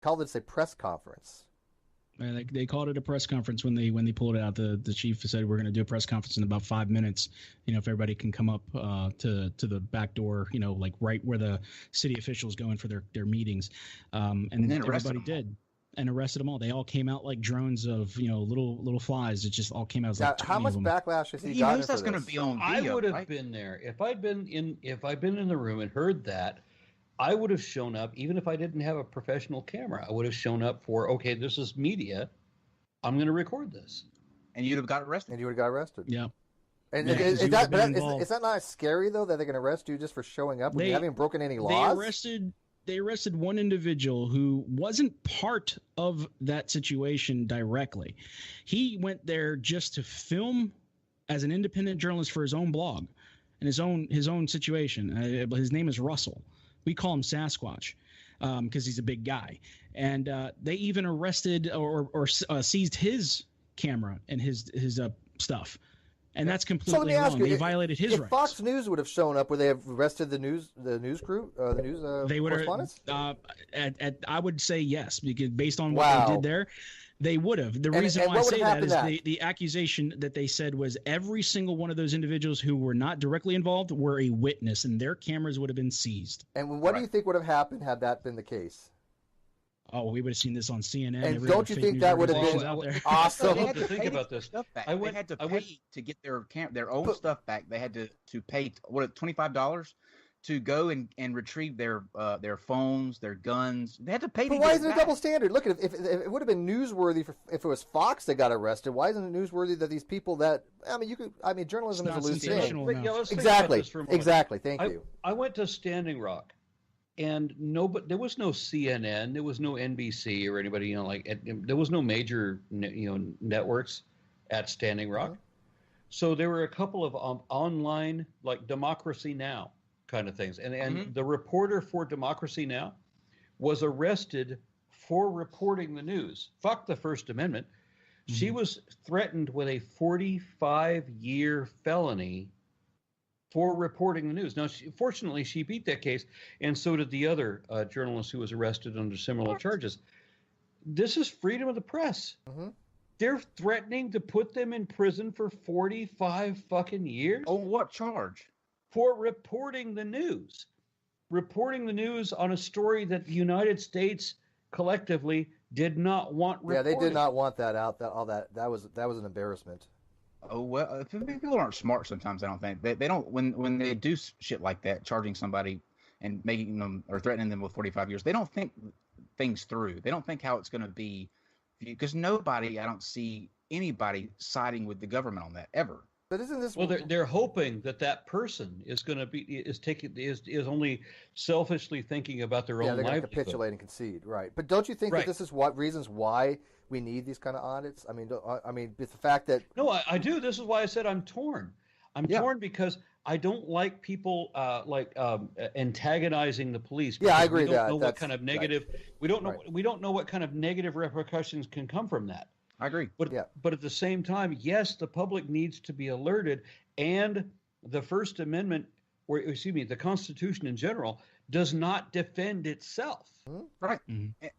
called this a press conference. They called it a press conference when they pulled it out. The chief said we're going to do a press conference in about 5 minutes. If everybody can come up to the back door, like right where the city officials go in for their meetings. And then everybody did. And arrested them all. They all came out like drones of little flies. It just all came out. Now, how much backlash has he gotten? He knows that's going to be on video. I would have been there if I'd been in the room and heard that. I would have shown up, even if I didn't have a professional camera. I would have shown up for, okay, this is media. I'm going to record this, and you'd have got arrested. Yeah. And is that not scary though that they can arrest you just for showing up when you haven't broken any laws? They arrested one individual who wasn't part of that situation directly. He went there just to film as an independent journalist for his own blog and his own situation. His name is Russell. We call him Sasquatch because he's a big guy. And they even arrested or seized his camera and his stuff. And that's completely wrong. They violated his rights. If Fox News would have shown up, would they have arrested the news crew, they would correspondents? I would say yes, because based on what they did there, they would have. The reason why I say that is the accusation that they said was every single one of those individuals who were not directly involved were a witness, and their cameras would have been seized. And what do you think would have happened had that been the case? Oh, we would have seen this on CNN. And don't you think that would have been awesome? They had to think about this. They had to pay to get their own stuff back. They had to pay $25 to go and retrieve their phones, their guns. They had to pay. But why is it a double standard? Look, if it would have been newsworthy if it was Fox that got arrested, why isn't it newsworthy that these people journalism is a loose thing. Exactly. Thank you. I went to Standing Rock. And there was no CNN, there was no NBC or anybody, there was no major, networks at Standing Rock. So there were a couple of online, like Democracy Now! Kind of things. And the reporter for Democracy Now! Was arrested for reporting the news. Fuck the First Amendment. She was threatened with a 45-year felony for reporting the news. Now, fortunately, she beat that case, and so did the other journalist who was arrested under similar charges. This is freedom of the press. They're threatening to put them in prison for 45 fucking years. Oh, what charge? For reporting the news. Reporting the news on a story that the United States collectively did not want reported. Yeah, they did not want that out. That was an embarrassment. Oh, well, people aren't smart sometimes, I don't think. They don't, when they do shit like that, charging somebody and making them or threatening them with 45 years, they don't think things through. They don't think how it's going to be, because I don't see anybody siding with the government on that ever. But isn't this? Well, they're hoping that person is going to be is only selfishly thinking about their own livelihood. Yeah, they're going to capitulate and concede, right? But don't you think that this is reasons why we need these kind of audits? I mean, it's the fact that I do. This is why I said I'm torn. I'm torn because I don't like people antagonizing the police. Yeah, I agree. We don't know what kind of negative. Right. We don't know what kind of negative repercussions can come from that. I agree. But at the same time, yes, the public needs to be alerted, and the First Amendment, the Constitution in general, does not defend itself. Right.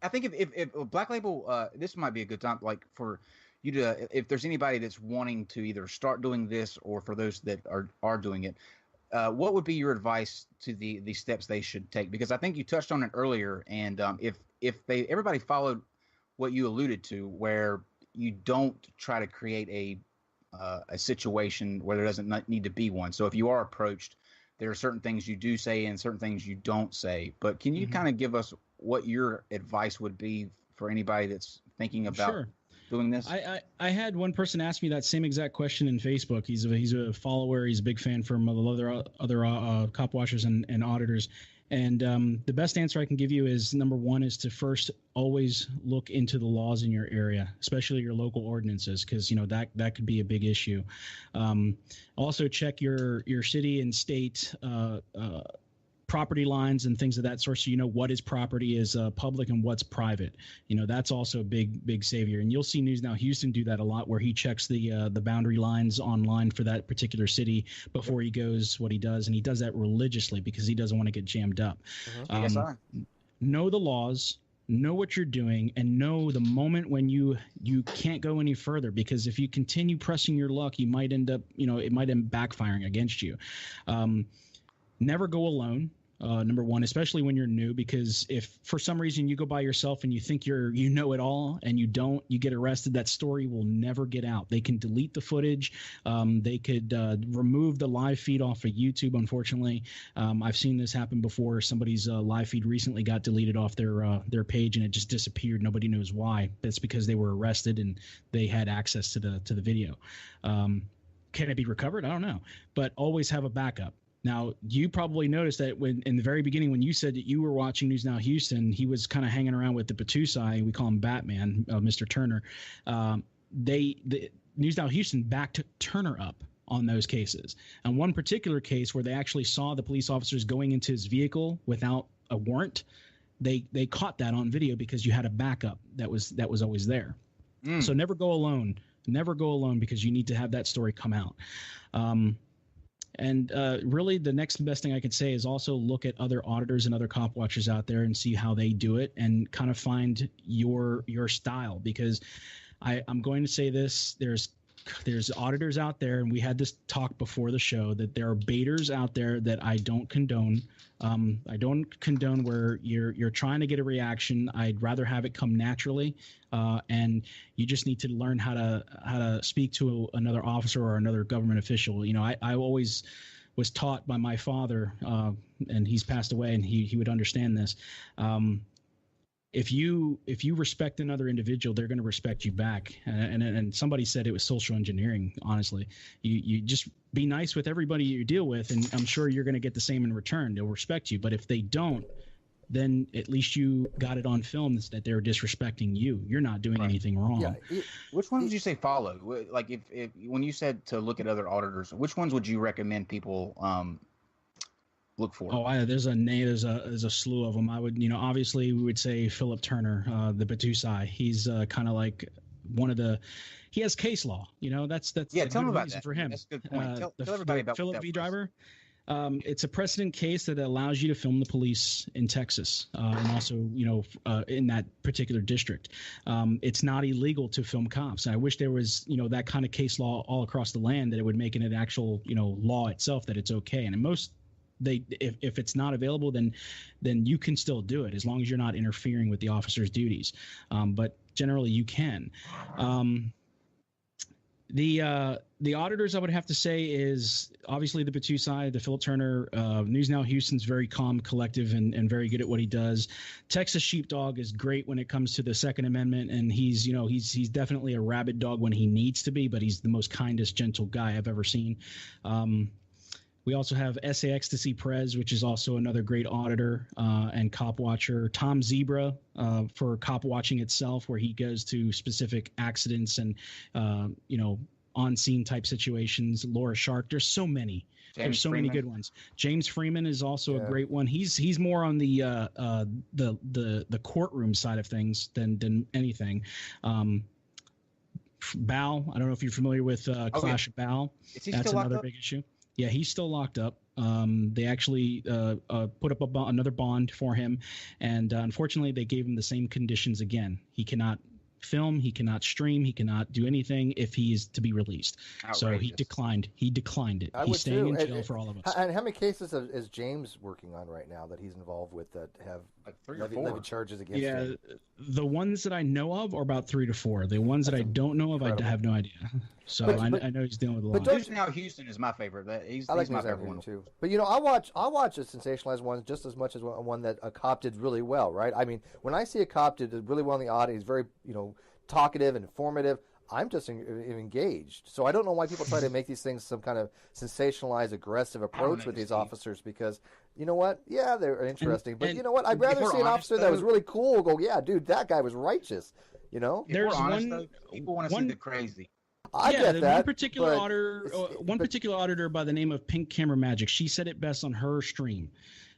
I think if Black Label, this might be a good time, like for you to, if there's anybody that's wanting to either start doing this or for those that are doing it, what would be your advice to the steps they should take? Because I think you touched on it earlier, and if everybody followed what you alluded to, where you don't try to create a situation where there doesn't need to be one. So if you are approached, there are certain things you do say and certain things you don't say. But can you kind of give us what your advice would be for anybody that's thinking about doing this? I had one person ask me that same exact question in Facebook. He's a follower. He's a big fan from other cop watchers and auditors. And the best answer I can give you is, number one, is to first always look into the laws in your area, especially your local ordinances, because that could be a big issue. Also, check your city and state property lines and things of that sort, so you know what is property is public and what's private. That's also a big savior. And you'll see News Now Houston do that a lot, where he checks the boundary lines online for that particular city before he goes what he does, and he does that religiously because he doesn't want to get jammed up. Yes, know the laws, know what you're doing, and know the moment when you can't go any further, because if you continue pressing your luck, you might end up, it might end backfiring against you. Never go alone. Number one, especially when you're new, because if for some reason you go by yourself and you think you know it all and you don't, you get arrested, that story will never get out. They can delete the footage. They could remove the live feed off of YouTube, unfortunately. I've seen this happen before. Somebody's live feed recently got deleted off their page, and it just disappeared. Nobody knows why. That's because they were arrested and they had access to the video. Can it be recovered? I don't know. But always have a backup. Now, you probably noticed that when in the very beginning, when you said that you were watching News Now Houston, he was kind of hanging around with the Batusai. We call him Batman, Mr. Turner. The News Now Houston backed Turner up on those cases. And one particular case where they actually saw the police officers going into his vehicle without a warrant, they caught that on video because you had a backup that was always there. So never go alone. Never go alone, because you need to have that story come out. And really, the next best thing I could say is also look at other auditors and other cop watchers out there and see how they do it, and kind of find your style. Because I'm going to say this: there's auditors out there, and we had this talk before the show, that there are baiters out there that I don't condone. I don't condone where you're trying to get a reaction. I'd rather have it come naturally, and you just need to learn how to speak to another officer or another government official. I always was taught by my father, and he's passed away, and he would understand this. If you respect another individual, they're going to respect you back. And somebody said it was social engineering. Honestly, you just be nice with everybody you deal with, and I'm sure you're going to get the same in return. They'll respect you. But if they don't, then at least you got it on film that they're disrespecting you. You're not doing anything wrong. Yeah. Which ones would you say follow? Like if when you said to look at other auditors, which ones would you recommend people look for? There's a slew of them. I would, obviously we would say Philip Turner, the Batusai. He's kind of like one of the. He has case law. That's tell me about that for him. That's a good point. Tell everybody about Philip V. Driver. It's a precedent case that allows you to film the police in Texas, and also, in that particular district. It's not illegal to film cops. I wish there was, that kind of case law all across the land, that it would make it an actual, law itself, that it's okay. And in most, if it's not available, then you can still do it as long as you're not interfering with the officer's duties. But generally, you can. The auditors, I would have to say, is obviously the Batusai, the Philip Turner. News Now Houston's very calm, collective, and very good at what he does. Texas Sheepdog is great when it comes to the Second Amendment, and he's definitely a rabid dog when he needs to be, but he's the most kindest, gentle guy I've ever seen. We also have SA Ecstasy Prez, which is also another great auditor and cop watcher. Tom Zebra for cop watching itself, where he goes to specific accidents and, on-scene type situations. Laura Shark. There's so many. There's so many good ones. James Freeman is also a great one. He's more on the courtroom side of things than anything. Bao, I don't know if you're familiar with Clash of Bao. That's another big issue. Yeah, he's still locked up. They actually put up another bond for him, and unfortunately, they gave him the same conditions again. He cannot film, he cannot stream, he cannot do anything if he is to be released. Outrageous. So he declined it. He's staying in jail for all of us. And how many cases is James working on right now that he's involved with that have levy charges against him? The ones that I know of are about 3 to 4. The ones that I don't know of, I have no idea. So I know he's dealing with a lot. But News Now Houston is my favorite. I like my favorite one too. But I watch the sensationalized ones just as much as one that a cop did really well, right? I mean, when I see a cop did really well in the audit, he's very talkative and informative, I'm just engaged. So I don't know why people try to make these things some kind of sensationalized, aggressive approach with these officers, because you know what? Yeah, they're interesting. But you know what? I'd rather see an officer that was really cool go, yeah, dude, that guy was righteous. There's people want to see the crazy. I get that. One particular auditor by the name of Pink Camera Magic, she said it best on her stream,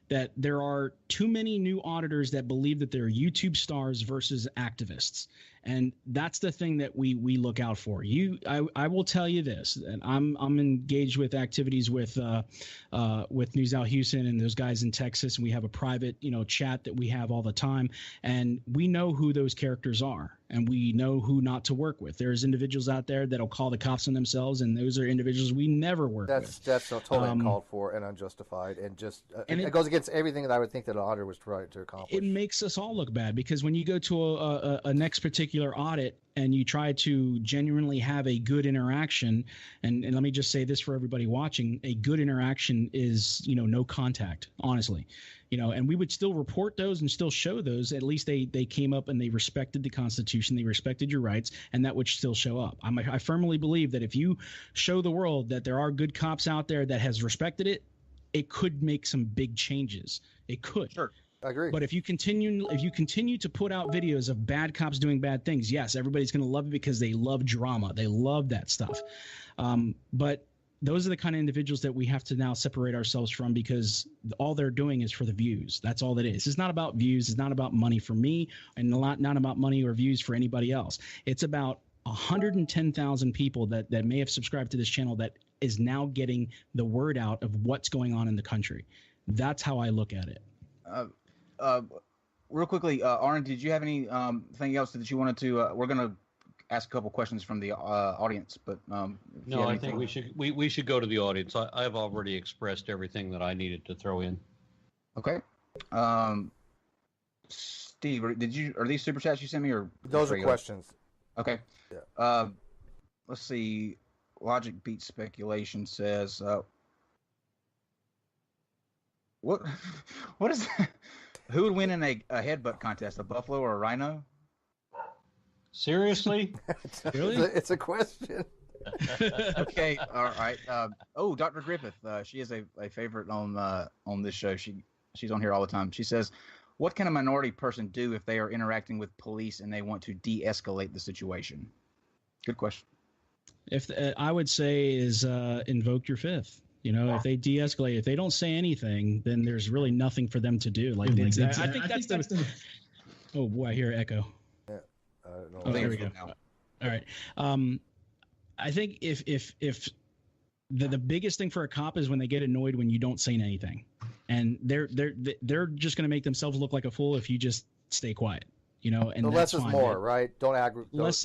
that there are too many new auditors that believe that they're YouTube stars versus activists. And that's the thing that we look out for. I will tell you this, and I'm engaged with activities with News Out Houston and those guys in Texas, and we have a private chat that we have all the time, and we know who those characters are, and we know who not to work with. There's individuals out there that'll call the cops on themselves, and those are individuals we never work with. That's totally uncalled for and unjustified, and just it goes against everything that I would think that an auditor was trying to accomplish. It makes us all look bad, because when you go to a next particular audit and you try to genuinely have a good interaction, and let me just say this for everybody watching, a good interaction is no contact, honestly. And we would still report those and still show those. At least they came up and they respected the Constitution, they respected your rights, and that would still show up. I firmly believe that if you show the world that there are good cops out there that has respected it, it could make some big changes. It could. Sure. I agree. But if you continue to put out videos of bad cops doing bad things, yes, everybody's going to love it because they love drama. They love that stuff. But those are the kind of individuals that we have to now separate ourselves from, because all they're doing is for the views. That's all that is. It's not about views. It's not about money for me, and not about money or views for anybody else. It's about 110,000 people that may have subscribed to this channel that is now getting the word out of what's going on in the country. That's how I look at it. Real quickly, Aron, did you have anything else that you wanted to? We're going to ask a couple questions from the audience, but no, I think we should go to the audience. I've already expressed everything that I needed to throw in. Okay. Steve, are these super chats you sent me, or those are questions? Okay. Yeah. Let's see. Logic Beats Speculation says, what is that? Who would win in a headbutt contest, a buffalo or a rhino? Seriously? Really? It's a question. Okay, all right. Dr. Griffith, she is a favorite on this show. She's on here all the time. She says, what can a minority person do if they are interacting with police and they want to de-escalate the situation? Good question. If I would say is invoke your fifth. If they de-escalate, if they don't say anything, then there's really nothing for them to do. I think that's the. Oh boy, I hear echo. Yeah. Oh, there we go. All right. I think if the biggest thing for a cop is when they get annoyed when you don't say anything, and they're just going to make themselves look like a fool if you just stay quiet. And less is fine, more, man. right? Don't antagonize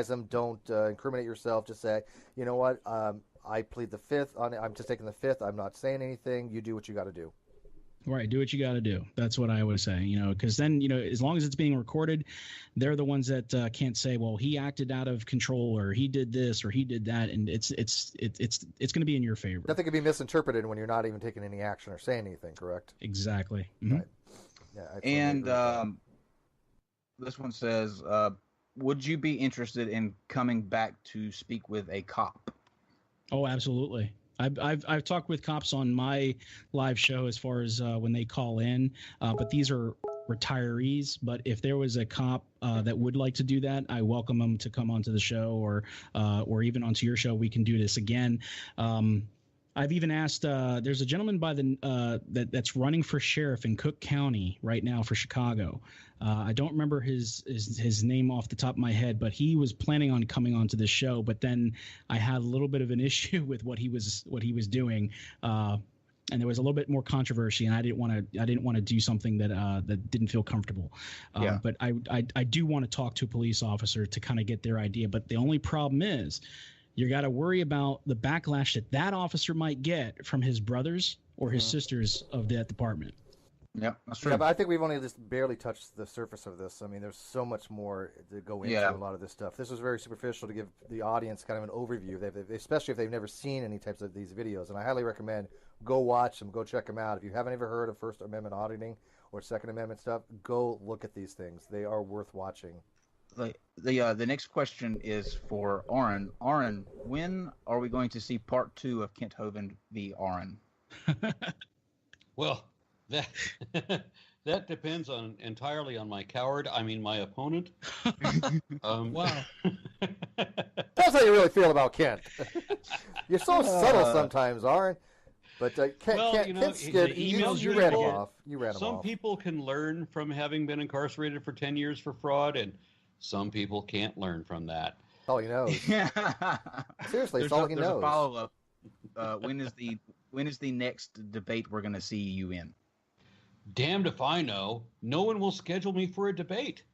them. Don't incriminate yourself. Just say, you know what? I plead the fifth. I'm just taking the fifth. I'm not saying anything. You do what you got to do. Right. Do what you got to do. That's what I would say, because then, as long as it's being recorded, they're the ones that can't say, well, he acted out of control, or he did this, or he did that. And it's going to be in your favor. Nothing can be misinterpreted when you're not even taking any action or saying anything, correct? Exactly. Mm-hmm. Right. Yeah. And this one says, would you be interested in coming back to speak with a cop? Oh, absolutely. I've talked with cops on my live show as far as when they call in, but these are retirees. But if there was a cop that would like to do that, I welcome them to come onto the show, or even onto your show. We can do this again. I've even asked. There's a gentleman by that's running for sheriff in Cook County right now for Chicago. I don't remember his name off the top of my head, but he was planning on coming onto the show. But then I had a little bit of an issue with what he was doing, and there was a little bit more controversy, and I didn't want to do something that didn't feel comfortable. Yeah. But I do want to talk to a police officer to kind of get their idea. But the only problem is, you got to worry about the backlash that officer might get from his brothers or his sisters of that department. Yep, that's true. Yeah, but I think we've only just barely touched the surface of this. I mean, there's so much more to go into a lot of this stuff. This was very superficial to give the audience kind of an overview, especially if they've never seen any types of these videos. And I highly recommend go watch them, go check them out. If you haven't ever heard of First Amendment auditing or Second Amendment stuff, go look at these things. They are worth watching. The next question is for Aron. Aron, when are we going to see part 2 of Kent Hovind v. Aron? Well, that depends entirely on my my opponent. Wow. That's how you really feel about Kent. You're so subtle sometimes, Aron. But Well, Kent Skid, the you emails read them you off. You read them Some off. people can learn from having been incarcerated for 10 years for fraud, and some people can't learn from that. That's all he knows. Seriously, that's all he knows. There's a follow-up. When is the next debate we're going to see you in? Damned if I know. No one will schedule me for a debate.